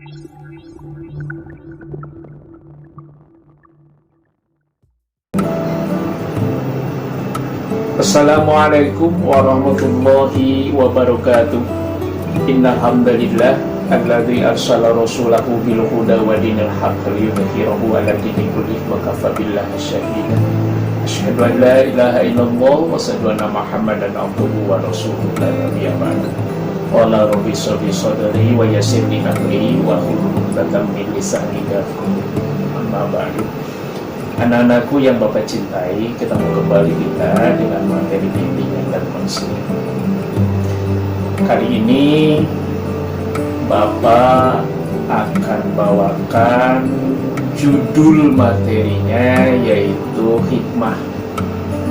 Assalamualaikum warahmatullahi wabarakatuh. Innal hamdalillah alladzi arsala rasulahu bil huda wa dinil haqq liyudhhirahu 'ala dini kullih wa kafa billahi shahida. Asyhadu an la ilaha illallah wa asyhadu anna Muhammadan abduhu wa rasuluhu la nabiyya ba'da. Qala rabbi shrah sadri wa yassir li amri wa hlul 'uqdatam min lisani yafqahu amma ba'du. Anak-anakku yang Bapak cintai, ketemu kembali kita dengan materi bimbingan dan konseling. Kali ini Bapak akan bawakan judul materinya, yaitu hikmah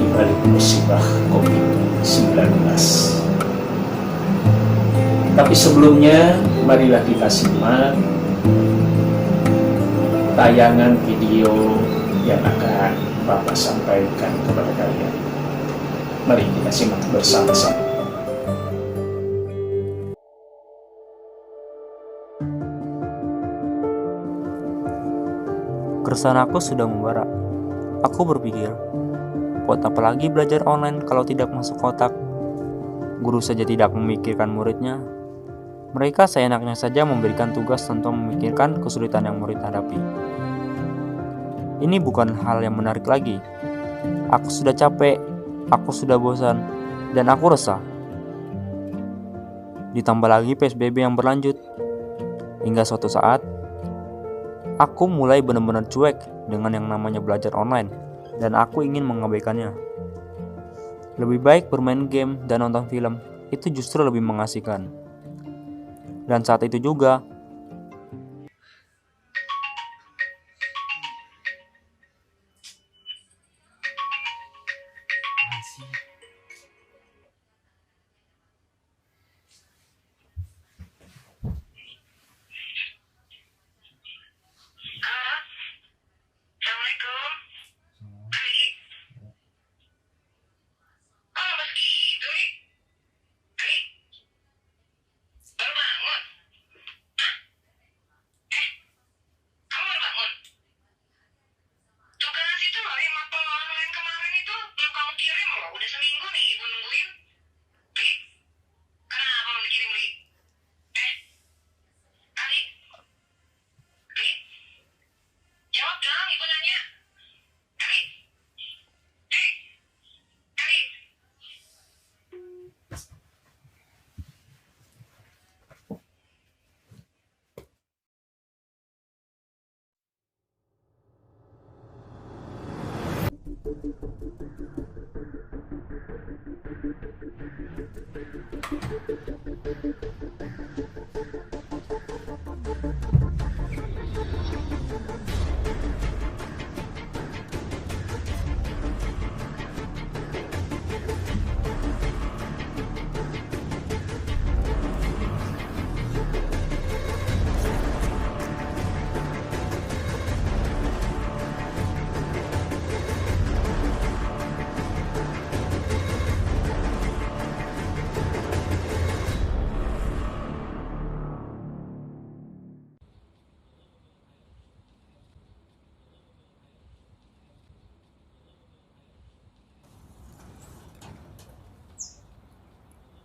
di balik musibah COVID-19. Tapi sebelumnya, marilah kita simak tayangan video yang akan Bapak sampaikan kepada kalian. Mari kita simak bersama-sama. Keresahan aku sudah membara. Aku berpikir, buat apa lagi belajar online kalau tidak masuk otak? Guru saja tidak memikirkan muridnya. Mereka seenaknya saja memberikan tugas tanpa memikirkan kesulitan yang murid hadapi. Ini bukan hal yang menarik lagi. Aku sudah capek, aku sudah bosan, dan aku resah. Ditambah lagi PSBB yang berlanjut. Hingga suatu saat, aku mulai benar-benar cuek dengan yang namanya belajar online, dan aku ingin mengabaikannya. Lebih baik bermain game dan nonton film, itu justru lebih mengasihkan. Dan saat itu juga, Assalamualaikum. Ri. Oh, lemes gitu, Ri. Ri. Baru bangun? Hah? Kamu baru bangun? Tugas itu loh, yang mapel online kemarin itu belum kamu kirim loh. Udah seminggu nih ibu nungguin. Ri. Kenapa belum dikirim, Ri? Ri. Ri. Jawab dong, ibu nanya. Ri. Ri. Ri.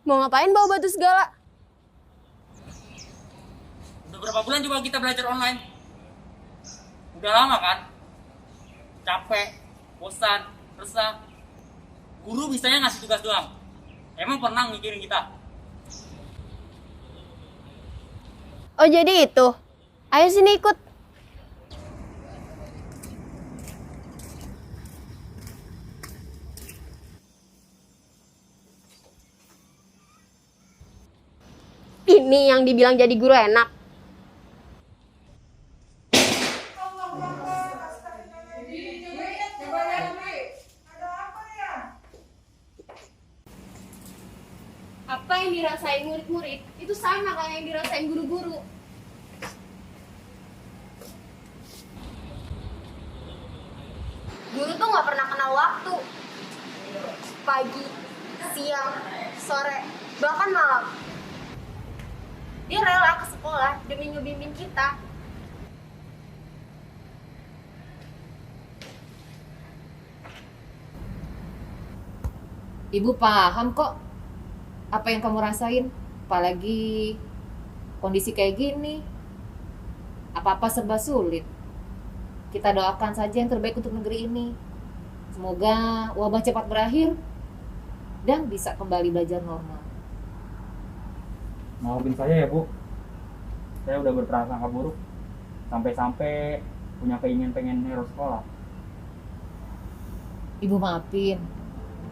Mau ngapain bawa batu segala? Udah berapa bulan juga kita belajar online? Udah lama kan? Capek, bosan, resah. Guru bisanya ngasih tugas doang. Emang pernah mikirin kita? Oh jadi itu? Ayo sini ikut. Ini yang dibilang jadi guru enak. Apa yang dirasain murid-murid itu sama kayak yang dirasain guru-guru. Guru tuh nggak pernah kenal waktu. Pagi, siang, sore, bahkan malam. Dia rela ke sekolah demi ngebimbing kita. Ibu paham kok apa yang kamu rasain, apalagi kondisi kayak gini. Apa-apa serba sulit. Kita doakan saja yang terbaik untuk negeri ini. Semoga wabah cepat berakhir dan bisa kembali belajar normal. Maafin saya ya Bu, saya udah berprasangka buruk sampai-sampai punya keinginan pengen hero sekolah. Ibu maafin.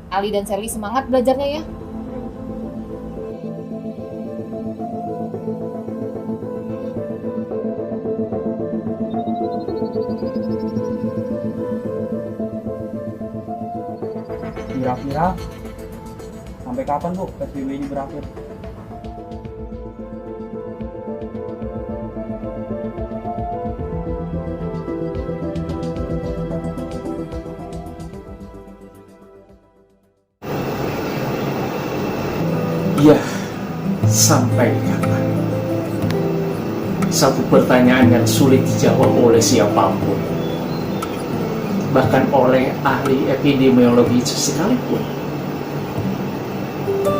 Ali dan Sally semangat belajarnya ya. Kira-kira sampai kapan Bu PSBB ini berakhir? Ya, sampai kapan? Satu pertanyaan yang sulit dijawab oleh siapapun, bahkan oleh ahli epidemiologi sekalipun.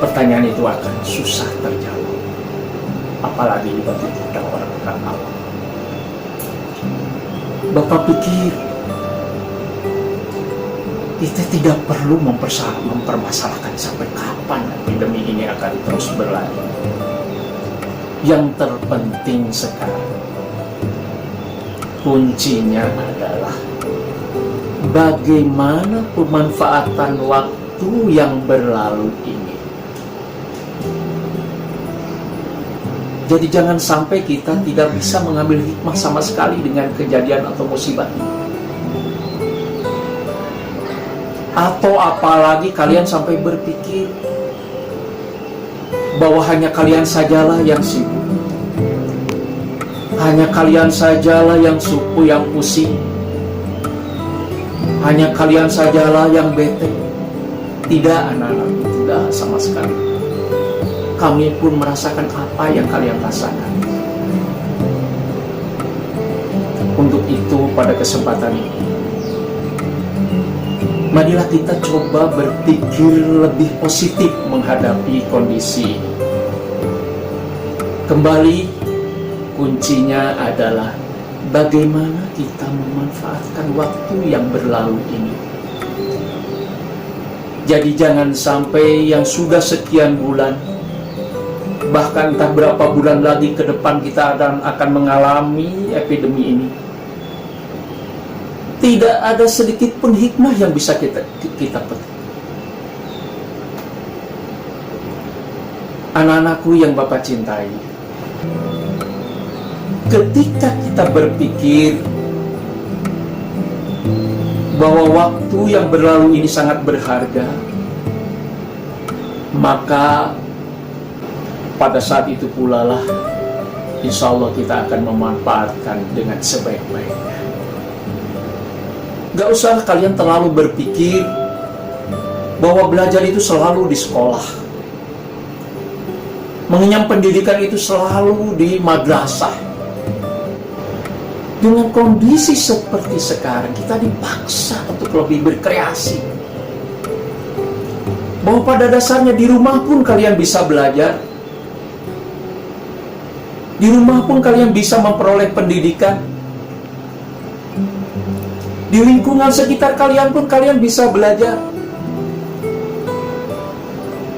Pertanyaan itu akan susah terjawab, apalagi bagi kita orang-orang awam. Bapak pikir kita tidak perlu mempermasalahkan sampai kapan epidemi ini akan terus berlanjut. Yang terpenting sekarang, kuncinya adalah bagaimana pemanfaatan waktu yang berlalu ini. Jadi jangan sampai kita tidak bisa mengambil hikmah sama sekali dengan kejadian atau musibah ini. Atau apalagi kalian sampai berpikir bahwa hanya kalian sajalah yang sibuk, hanya kalian sajalah yang suku, yang pusing, hanya kalian sajalah yang bete. Tidak anak-anak, tidak sama sekali. Kami pun merasakan apa yang kalian rasakan. Untuk itu pada kesempatan ini, marilah kita coba berpikir lebih positif menghadapi kondisi ini. Kembali, kuncinya adalah bagaimana kita memanfaatkan waktu yang berlalu ini. Jadi jangan sampai yang sudah sekian bulan, bahkan entah berapa bulan lagi ke depan kita akan mengalami epidemi ini, tidak ada sedikit pun hikmah yang bisa kita petik. Anak-anakku yang Bapak cintai, ketika kita berpikir bahwa waktu yang berlalu ini sangat berharga, maka pada saat itu pula lah insya Allah kita akan memanfaatkan dengan sebaik-baiknya. Gak usah kalian terlalu berpikir bahwa belajar itu selalu di sekolah, mengenyam pendidikan itu selalu di madrasah. Dengan kondisi seperti sekarang, kita dipaksa untuk lebih berkreasi. Bahwa pada dasarnya di rumah pun kalian bisa belajar, di rumah pun kalian bisa memperoleh pendidikan. Di lingkungan sekitar kalian pun kalian bisa belajar.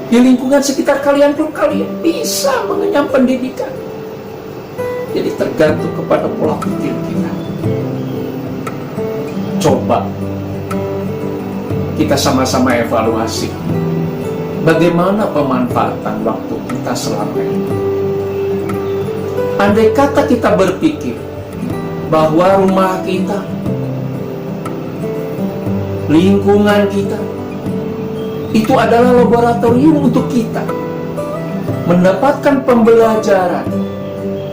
Di lingkungan sekitar kalian pun kalian bisa mengenyam pendidikan. Jadi tergantung kepada pola pikir kita. Coba kita sama-sama evaluasi bagaimana pemanfaatan waktu kita selama ini. Andai kata kita berpikir bahwa rumah kita, lingkungan kita itu adalah laboratorium untuk kita mendapatkan pembelajaran,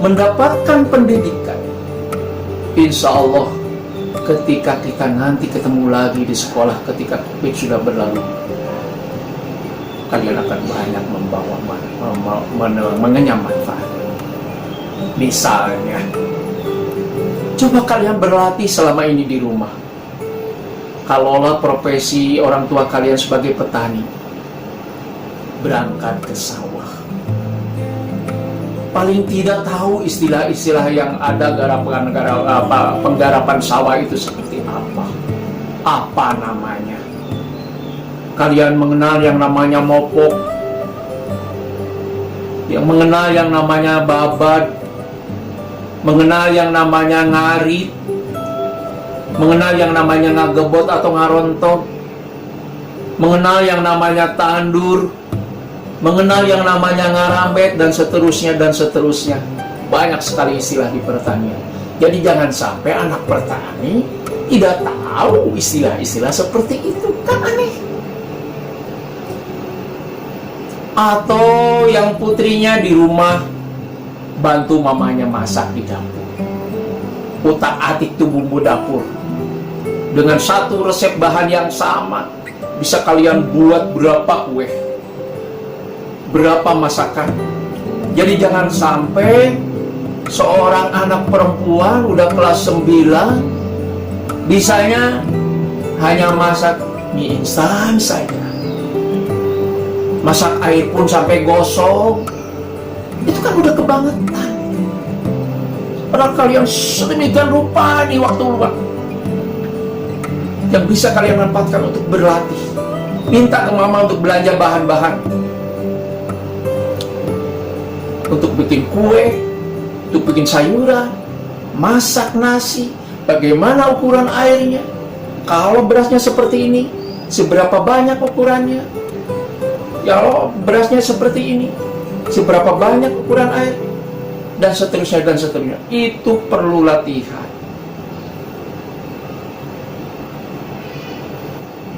mendapatkan pendidikan. Insya Allah ketika kita nanti ketemu lagi di sekolah ketika COVID sudah berlalu, kalian akan banyak membawa mengenyam manfaat. Misalnya, coba kalian berlatih selama ini di rumah. Kalaulah profesi orang tua kalian sebagai petani, berangkat ke sawah. Paling tidak tahu istilah-istilah yang ada penggarapan sawah itu seperti apa. Apa namanya? Kalian mengenal yang namanya mopok, yang mengenal yang namanya babat, mengenal yang namanya ngarit, mengenal yang namanya ngagebot atau ngarontok, mengenal yang namanya tandur, mengenal yang namanya ngarambet, dan seterusnya dan seterusnya. Banyak sekali istilah di pertanian. Jadi jangan sampai anak petani tidak tahu istilah-istilah seperti itu, kan aneh. Atau yang putrinya di rumah bantu mamanya masak di dapur, utak-atik tuh bumbu dapur dengan satu resep bahan yang sama, bisa kalian buat berapa kue, berapa masakan. Jadi jangan sampai seorang anak perempuan udah kelas 9 bisanya hanya masak mie instan saja, masak air pun sampai gosong. Itu kan udah kebangetan. Padahal kalian sedemikian rupa nih waktu luang yang bisa kalian manfaatkan untuk berlatih. Minta ke mama untuk belanja bahan-bahan, untuk bikin kue, untuk bikin sayuran, masak nasi. Bagaimana ukuran airnya? Kalau berasnya seperti ini, seberapa banyak ukurannya? Kalau berasnya seperti ini, seberapa banyak ukuran air? Dan seterusnya dan seterusnya. Itu perlu latihan.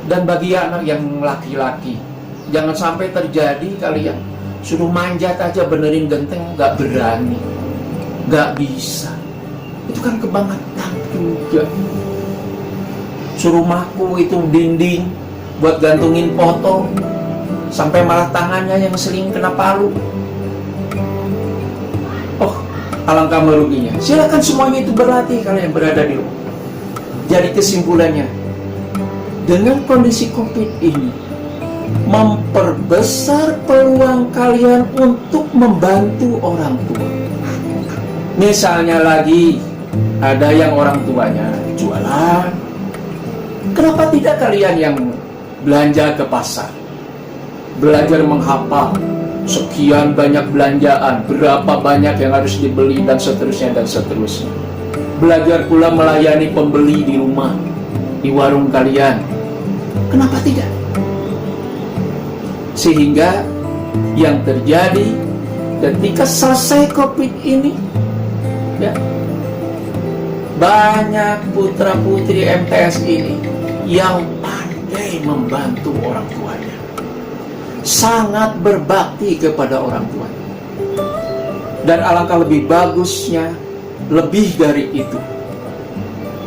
Dan bagi anak yang laki-laki, jangan sampai terjadi kalian suruh manjat aja benerin genteng gak berani, gak bisa. Itu kan kebangetan juga. Suruh maku itu dinding buat gantungin foto, sampai malah tangannya yang sering kena palu. Oh, alangkah meruginya. Silakan semuanya itu berlatih kalau yang berada di rumah. Jadi kesimpulannya, dengan kondisi COVID ini memperbesar peluang kalian untuk membantu orang tua. Misalnya lagi ada yang orang tuanya jualan, kenapa tidak kalian yang belanja ke pasar, belajar menghafal sekian banyak belanjaan, berapa banyak yang harus dibeli, dan seterusnya dan seterusnya. Belajar pula melayani pembeli di rumah, di warung kalian. Kenapa tidak? Sehingga yang terjadi ketika selesai COVID ini, ya, banyak putra-putri MTS ini yang pandai membantu orang tuanya, sangat berbakti kepada orang tuanya. Dan alangkah lebih bagusnya, lebih dari itu,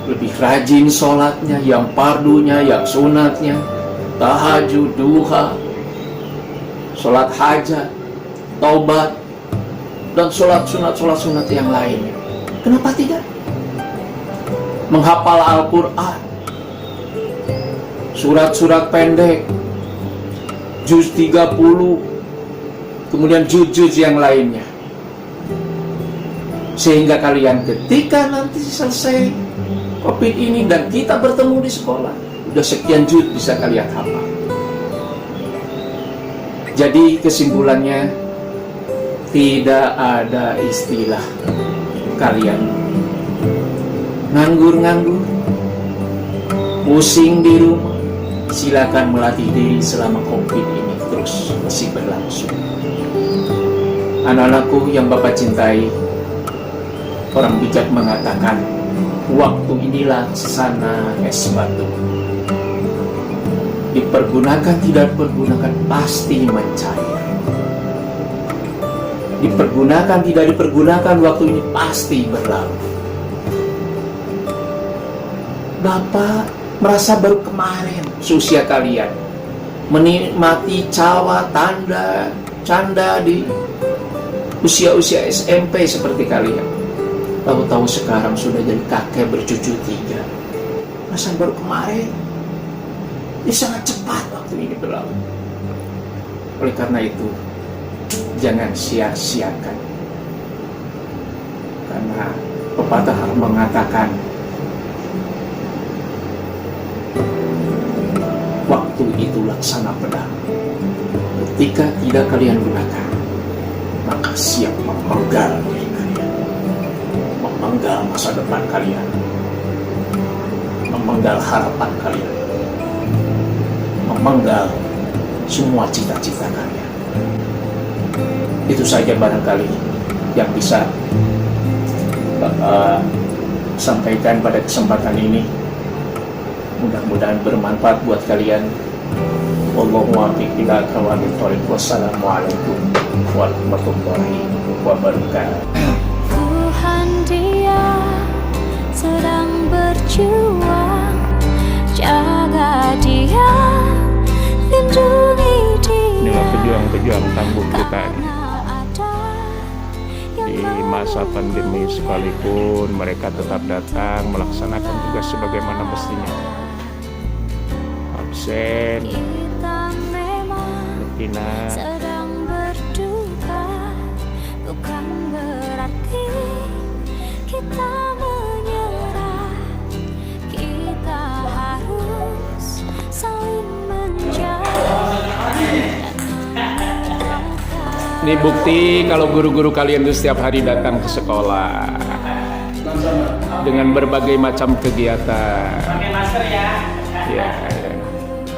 lebih rajin sholatnya, yang pardunya, yang sunatnya, tahajud, duha, sholat hajat, taubat, dan sholat sunat yang lainnya. Kenapa tidak? Menghafal Al-Quran, surat-surat pendek, juz 30, kemudian juz-juz yang lainnya. Sehingga kalian ketika nanti selesai COVID ini dan kita bertemu di sekolah, udah sekian juz bisa kalian hafal. Jadi kesimpulannya, tidak ada istilah kalian nganggur-nganggur, pusing di rumah. Silakan melatih diri selama COVID ini terus masih berlangsung. Anak-anakku yang Bapak cintai, orang bijak mengatakan, waktu inilah sana es batu. Dipergunakan tidak dipergunakan pasti mencair. Dipergunakan tidak dipergunakan, waktu ini pasti berlalu. Bapak merasa baru kemarin seusia kalian menikmati cawa, canda di usia-usia SMP seperti kalian. Tahu-tahu sekarang sudah jadi kakek bercucu 3. Masa baru kemarin? Ini sangat cepat waktu ini berlalu. Oleh karena itu, jangan sia-siakan. Karena pepatah mengatakan, waktu itu laksana pedang. Ketika tidak kalian gunakan, maka siap memenggal diri kalian, memenggal masa depan kalian, memenggal harapan kalian, memenggal semua cita-cita kalian. Itu saja barangkali yang bisa Bapak sampaikan pada kesempatan ini. Mudah-mudahan bermanfaat buat kalian. Wallahu muwaffiq ila aqwamit thoriq. Wassalamualaikum warahmatullahi wabarakatuh. Tuhan dia sedang berjuang, jaga dia, lindungi dia. Inilah pejuang-pejuang tangguh kita Karena ada yang di masa pandemi, sekalipun mereka tetap datang melaksanakan tugas sebagaimana mestinya. Absen, kita memang rutina, sedang berduka, bukan berarti kita menyerah. Kita harus saling menjaga dan ini bukti kalau guru-guru kalian itu setiap hari datang ke sekolah dengan berbagai macam kegiatan. Pakai masker ya. Ya,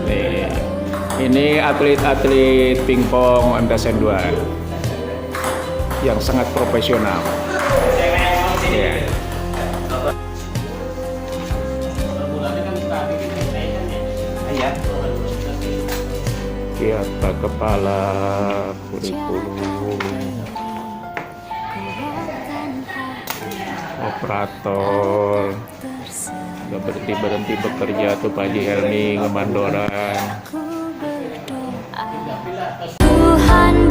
nih, ini atlet-atlet pingpong MTSN 2 yang sangat profesional. Ya. Kiata kepala kurikulum, operator, gak berhenti bekerja tuh Pak Haji Helmi ngemandoran. Tuhan